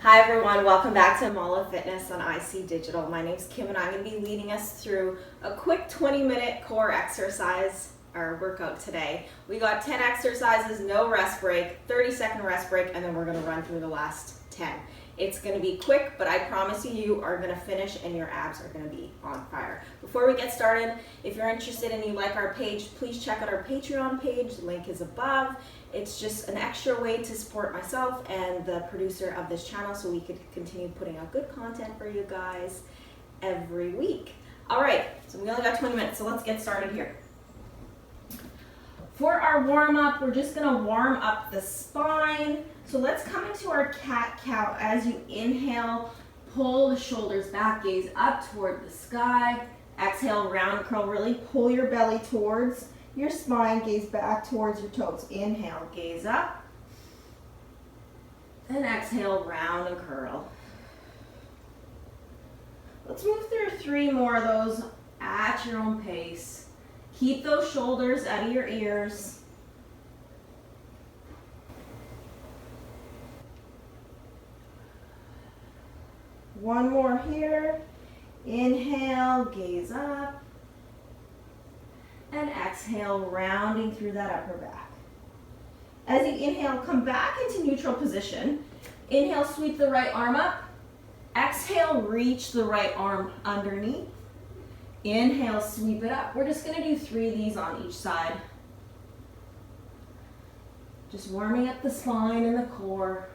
Hi everyone, welcome back to Amala Fitness on IC Digital. My name's Kim and I'm going to be leading us through a quick 20-minute core exercise or workout today. We got 10 exercises, no rest break, 30-second rest break, and then we're going to run through the last 10. It's going to be quick, but I promise you are going to finish and your abs are going to be on fire. Before we get started, if you're interested and you like our page, please check out our Patreon page. The link is above. It's just an extra way to support myself and the producer of this channel so we could continue putting out good content for you guys every week. All right, so we only got 20 minutes, so let's get started here. For our warm up, we're just gonna warm up the spine. So let's come into our cat-cow. As you inhale, pull the shoulders back, gaze up toward the sky. Exhale, round curl, really pull your belly towards your spine, gaze back towards your toes. Inhale, gaze up. And exhale, round and curl. Let's move through 3 more of those at your own pace. Keep those shoulders out of your ears. One more here. Inhale, gaze up. And exhale, rounding through that upper back. As you inhale, come back into neutral position. Inhale, sweep the right arm up. Exhale, reach the right arm underneath. Inhale, sweep it up. We're just going to do 3 of these on each side. Just warming up the spine and the core.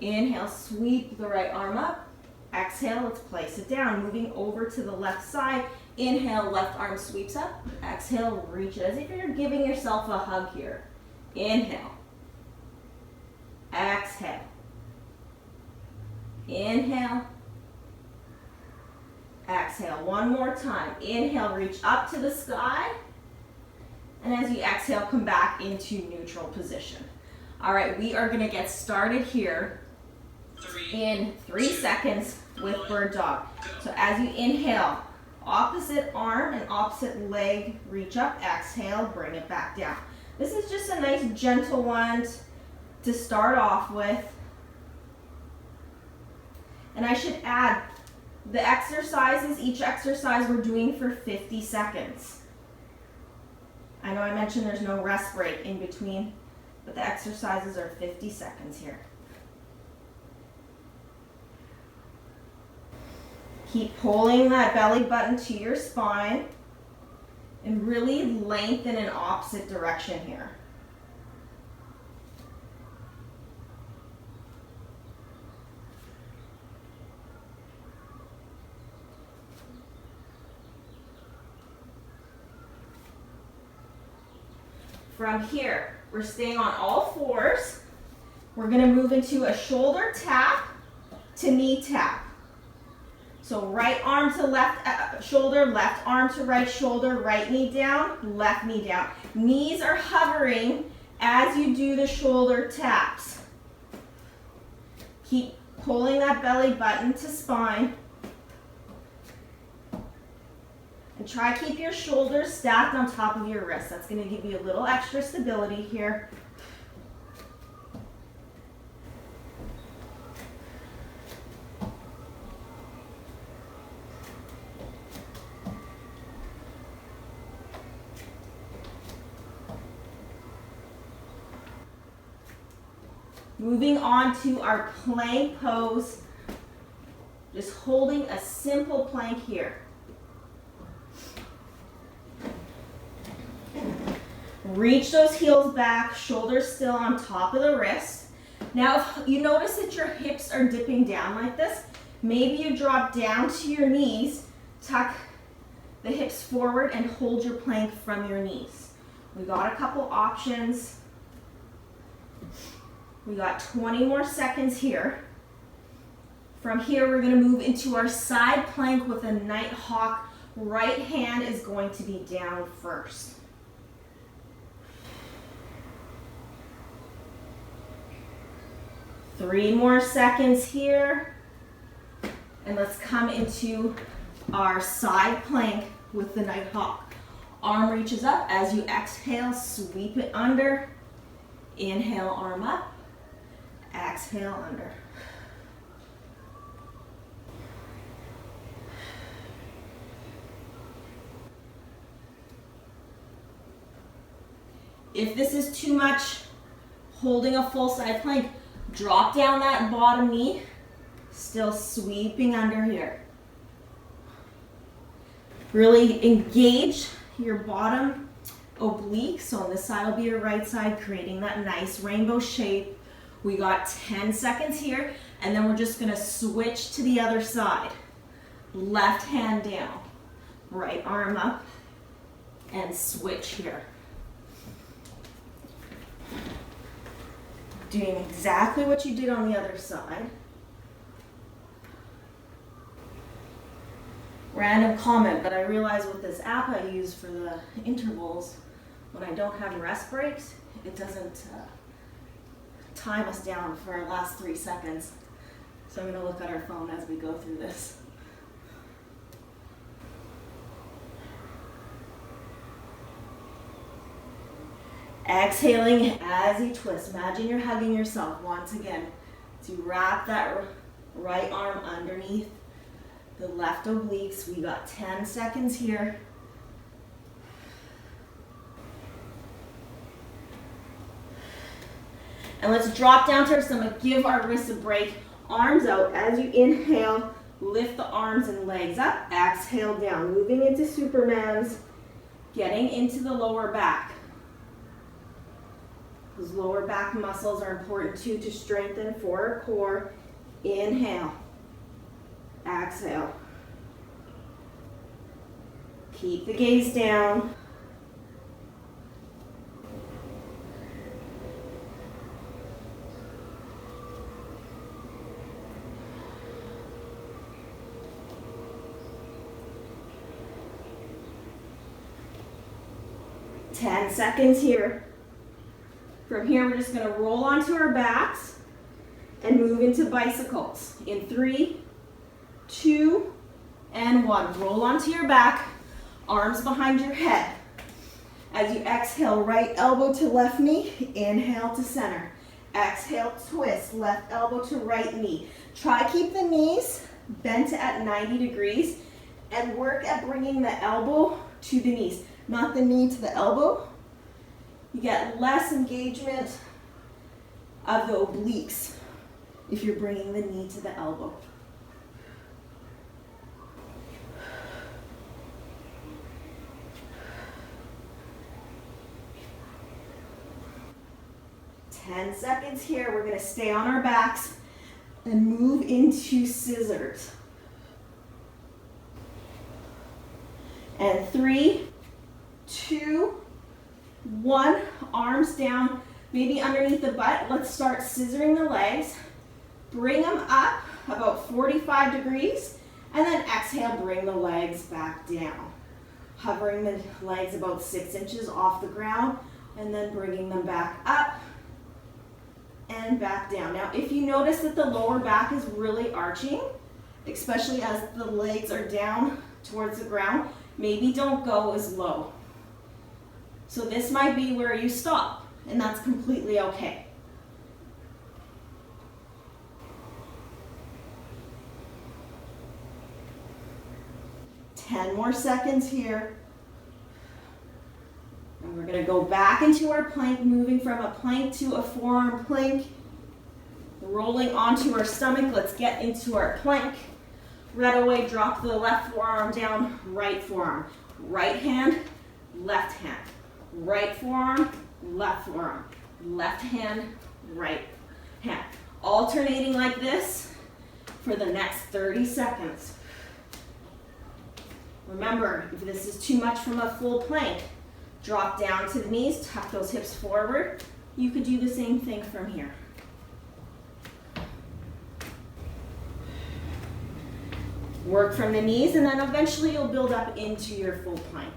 Inhale, sweep the right arm up. Exhale, let's place it down. Moving over to the left side. Inhale, left arm sweeps up. Exhale, reach it as if you're giving yourself a hug here. Inhale. Exhale. Inhale. Exhale. One more time. Inhale, reach up to the sky. And as you exhale, come back into neutral position. All right, we are going to get started here in 3 seconds with bird dog. So as you inhale, opposite arm and opposite leg, reach up, exhale, bring it back down. This is just a nice gentle one to start off with. And I should add, the exercises, each exercise we're doing for 50 seconds. I know I mentioned there's no rest break in between, but the exercises are 50 seconds here. Keep pulling that belly button to your spine and really lengthen in opposite direction here. From here, we're staying on all 4s. We're going to move into a shoulder tap to knee tap. So right arm to left shoulder, left arm to right shoulder, right knee down, left knee down. Knees are hovering as you do the shoulder taps. Keep pulling that belly button to spine. And try to keep your shoulders stacked on top of your wrists. That's going to give you a little extra stability here. Moving on to our plank pose. Just holding a simple plank here. Reach those heels back, shoulders still on top of the wrist. Now, if you notice that your hips are dipping down like this, maybe you drop down to your knees, tuck the hips forward, and hold your plank from your knees. We got a couple options. We got 20 more seconds here. From here, we're going to move into our side plank with a night hawk. Right hand is going to be down first. Three more seconds here. And let's come into our side plank with the night hawk. Arm reaches up. As you exhale, sweep it under. Inhale, arm up. exhale under. If this is too much, holding a full side plank, drop down that bottom knee, still sweeping under here. Really engage your bottom oblique. So on this side will be your right side, creating that nice rainbow shape. We got 10 seconds here, and then we're just gonna switch to the other side. Left hand down, right arm up, and switch here. Doing exactly what you did on the other side. Random comment, but I realize with this app I use for the intervals, when I don't have rest breaks, it doesn't time us down for our last 3 seconds. So I'm going to look at our phone as we go through this. Exhaling as you twist. Imagine you're hugging yourself once again. So you wrap that right arm underneath the left obliques. We got 10 seconds here. And let's drop down to our stomach. Give our wrists a break. Arms out. As you inhale, lift the arms and legs up. Exhale down. Moving into Supermans. Getting into the lower back. Those lower back muscles are important too to strengthen for our core. Inhale. Exhale. Keep the gaze down. Ten seconds here. From here, we're just going to roll onto our backs and move into bicycles. In 3, 2, and 1. Roll onto your back, arms behind your head. As you exhale, right elbow to left knee, inhale to center. Exhale, twist, left elbow to right knee. Try to keep the knees bent at 90 degrees and work at bringing the elbow to the knees, not the knee to the elbow. You get less engagement of the obliques if you're bringing the knee to the elbow. Ten seconds here. We're going to stay on our backs and move into scissors. And 3, 2, 1, arms down, maybe underneath the butt. Let's start scissoring the legs. Bring them up about 45 degrees, and then exhale, bring the legs back down. Hovering the legs about 6 inches off the ground, and then bringing them back up and back down. Now, if you notice that the lower back is really arching, especially as the legs are down towards the ground, maybe don't go as low. So this might be where you stop, and that's completely okay. Ten more seconds here. And we're going to go back into our plank, moving from a plank to a forearm plank. Rolling onto our stomach. Let's get into our plank. Right away, drop the left forearm down, right forearm. Right hand, left hand. Right forearm, left forearm. Left hand, right hand. Alternating like this for the next 30 seconds. Remember, if this is too much from a full plank, drop down to the knees, tuck those hips forward. You could do the same thing from here. Work from the knees, and then eventually you'll build up into your full plank.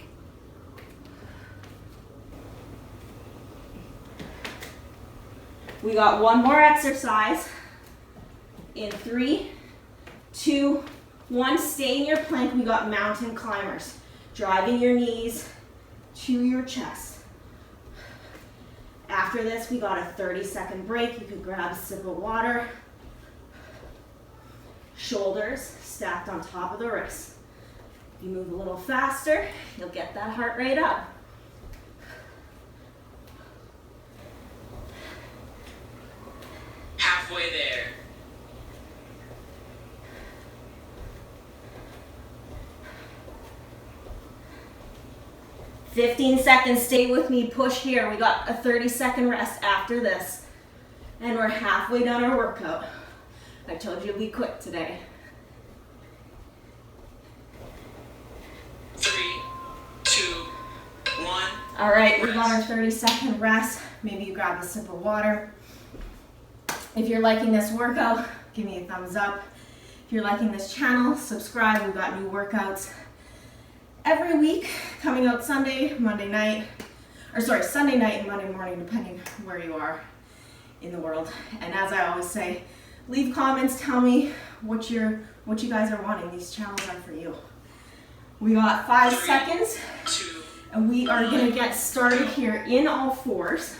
We got one more exercise. In 3, 2, 1, stay in your plank. We got mountain climbers. Driving your knees to your chest. After this, we got a 30-second break. You could grab a sip of water. Shoulders stacked on top of the wrists. If you move a little faster, you'll get that heart rate up. Halfway there. "15 seconds, stay with me, push here." We got a 30-second rest after this. And we're halfway done our workout. I told you to be quick today. 3, 2, 1. All right, we got our 30-second rest. Maybe you grab a sip of water. If you're liking this workout, give me a thumbs up. If you're liking this channel, subscribe. We've got new workouts every week coming out Sunday, Monday night, Sunday night and Monday morning, depending where you are in the world. And as I always say, leave comments, tell me what you guys are wanting. These channels are for you. We got 5 seconds, and we are gonna get started here in all fours.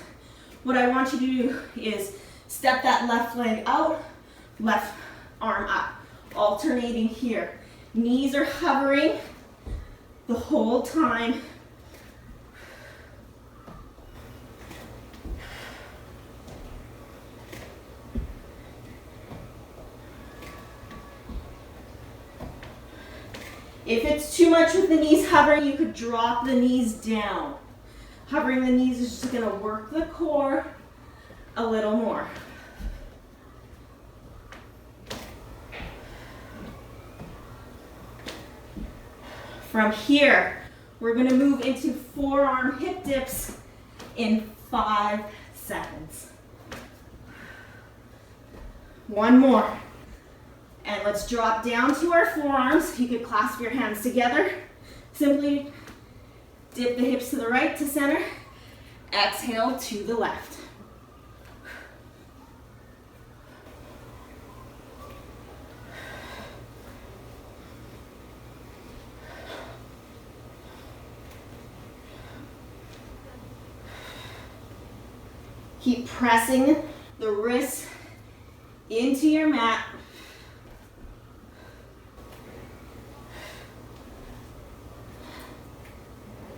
What I want you to do is step that left leg out, left arm up, alternating here. Knees are hovering the whole time. If it's too much with the knees hovering, you could drop the knees down. Hovering the knees is just going to work the core a little more. From here, we're going to move into forearm hip dips in 5 seconds. One more. And let's drop down to our forearms. You could clasp your hands together. Simply dip the hips to the right to center. Exhale to the left. Keep pressing the wrists into your mat.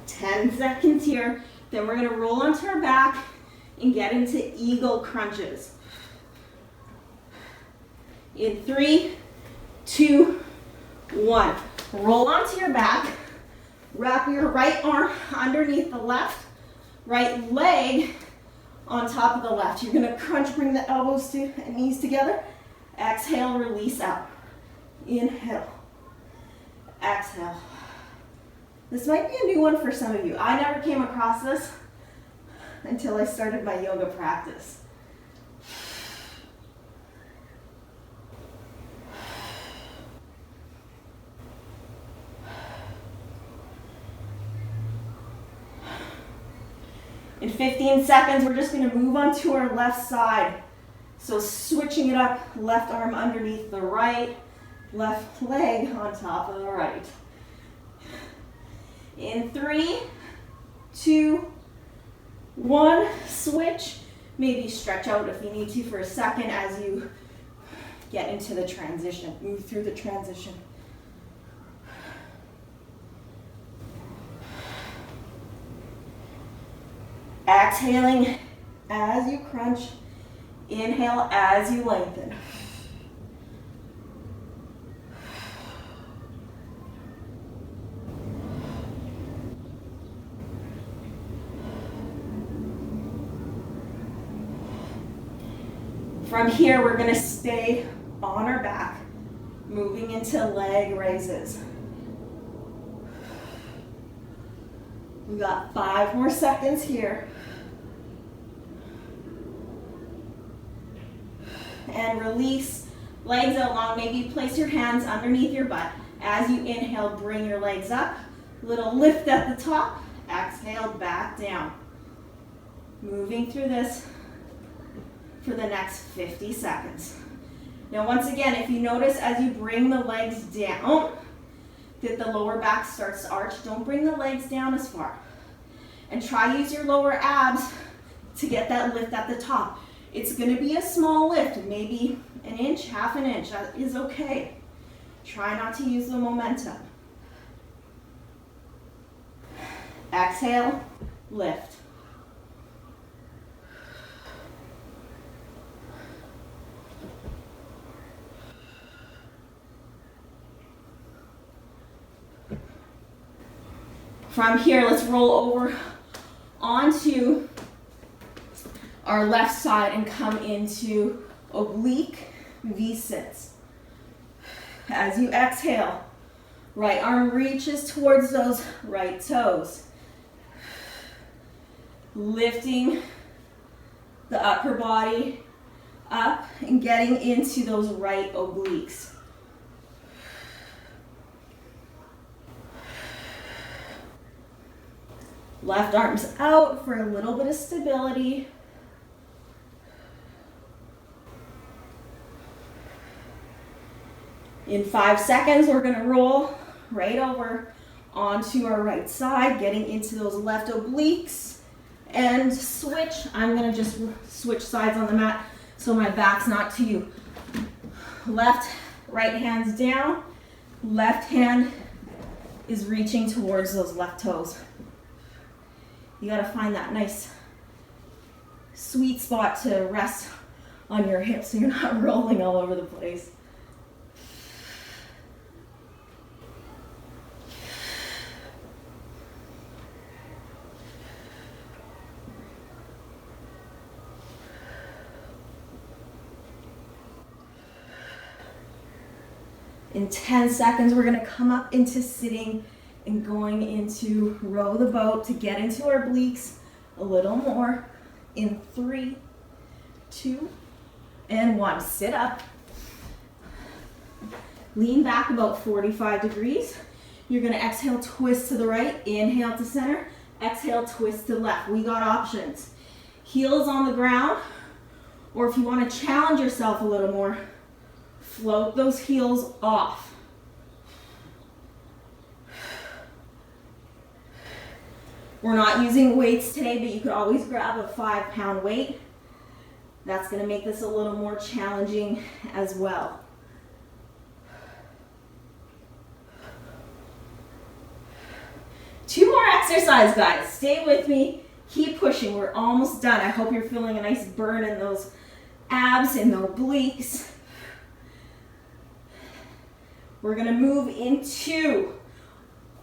Ten seconds here. Then we're going to roll onto our back and get into eagle crunches. In 3, 2, 1. Roll onto your back. Wrap your right arm underneath the left, right leg on top of the left. You're going to crunch, bring the elbows and knees together. Exhale, release out. Inhale. Exhale. This might be a new one for some of you. I never came across this until I started my yoga practice. In 15 seconds, we're just going to move on to our left side. So switching it up, left arm underneath the right, left leg on top of the right. In 3, 2, 1, switch. Maybe stretch out if you need to for a second as you get into the transition, move through the transition. Exhaling as you crunch, inhale as you lengthen. From here, we're going to stay on our back, moving into leg raises. We got 5 more seconds here. And release, legs out long. Maybe place your hands underneath your butt. As you inhale, bring your legs up. Little lift at the top. Exhale, back down. Moving through this for the next 50 seconds. Now once again, if you notice as you bring the legs down, that the lower back starts to arch, don't bring the legs down as far. And try use your lower abs to get that lift at the top. It's gonna be a small lift, maybe an inch, half an inch, that is okay. Try not to use the momentum. Exhale, lift. From here, let's roll over onto our left side and come into oblique V-sits. As you exhale, right arm reaches towards those right toes. Lifting the upper body up and getting into those right obliques. Left arm's out for a little bit of stability. In 5 seconds, we're gonna roll right over onto our right side, getting into those left obliques, and switch. I'm gonna just switch sides on the mat so my back's not to you. Left, right hand's down. Left hand is reaching towards those left toes. You gotta find that nice sweet spot to rest on your hips so you're not rolling all over the place. In 10 seconds, we're gonna come up into sitting and going into row the boat to get into our obliques a little more. In 3, 2, and 1. Sit up. Lean back about 45 degrees. You're gonna exhale, twist to the right, inhale to center, exhale, twist to the left. We got options. Heels on the ground, or if you wanna challenge yourself a little more, float those heels off. We're not using weights today, but you could always grab a 5-pound weight. That's gonna make this a little more challenging as well. Two more exercises, guys. Stay with me, keep pushing. We're almost done. I hope you're feeling a nice burn in those abs and the obliques. We're gonna move into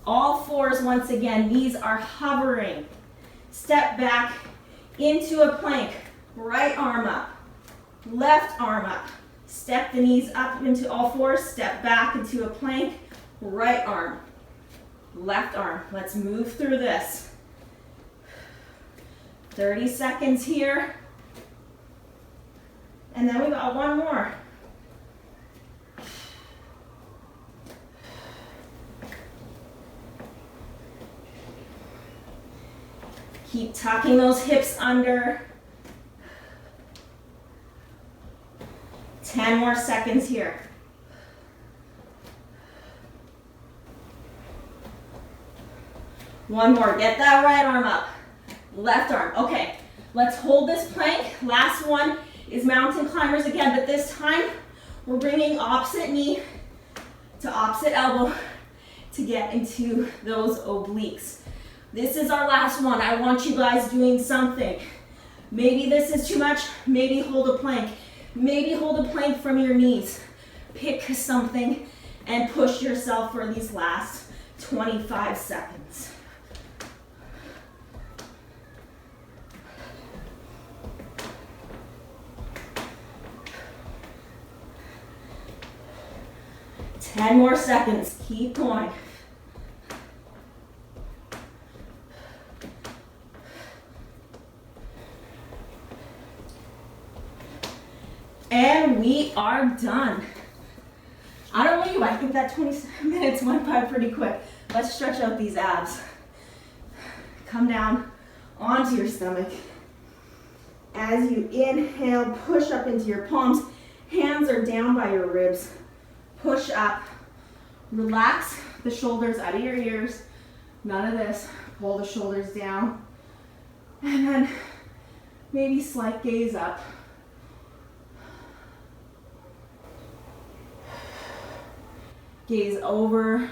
all fours once again. Knees are hovering. Step back into a plank. Right arm up. Left arm up. Step the knees up into all fours. Step back into a plank. Right arm. Left arm. Let's move through this. 30 seconds here. And then we got one more. Keep tucking those hips under. 10 more seconds here. One more. Get that right arm up. Left arm. Okay, let's hold this plank. Last one is mountain climbers again, but this time we're bringing opposite knee to opposite elbow to get into those obliques. This is our last one. I want you guys doing something. Maybe this is too much. Maybe hold a plank. Maybe hold a plank from your knees. Pick something and push yourself for these last 25 seconds. Ten more seconds. Keep going. And we are done. I don't know you, I think that 20 minutes went by pretty quick. Let's stretch out these abs. Come down onto your stomach. As you inhale, push up into your palms. Hands are down by your ribs. Push up. Relax the shoulders out of your ears. None of this. Pull the shoulders down. And then Maybe slight gaze up. Gaze over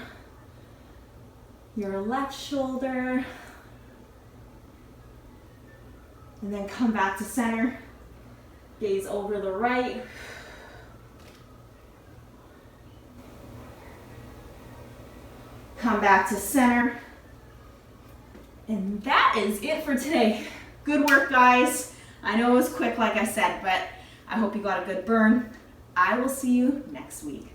your left shoulder. And then come back to center. Gaze over the right. Come back to center. And that is it for today. Good work, guys. I know it was quick, like I said, but I hope you got a good burn. I will see you next week.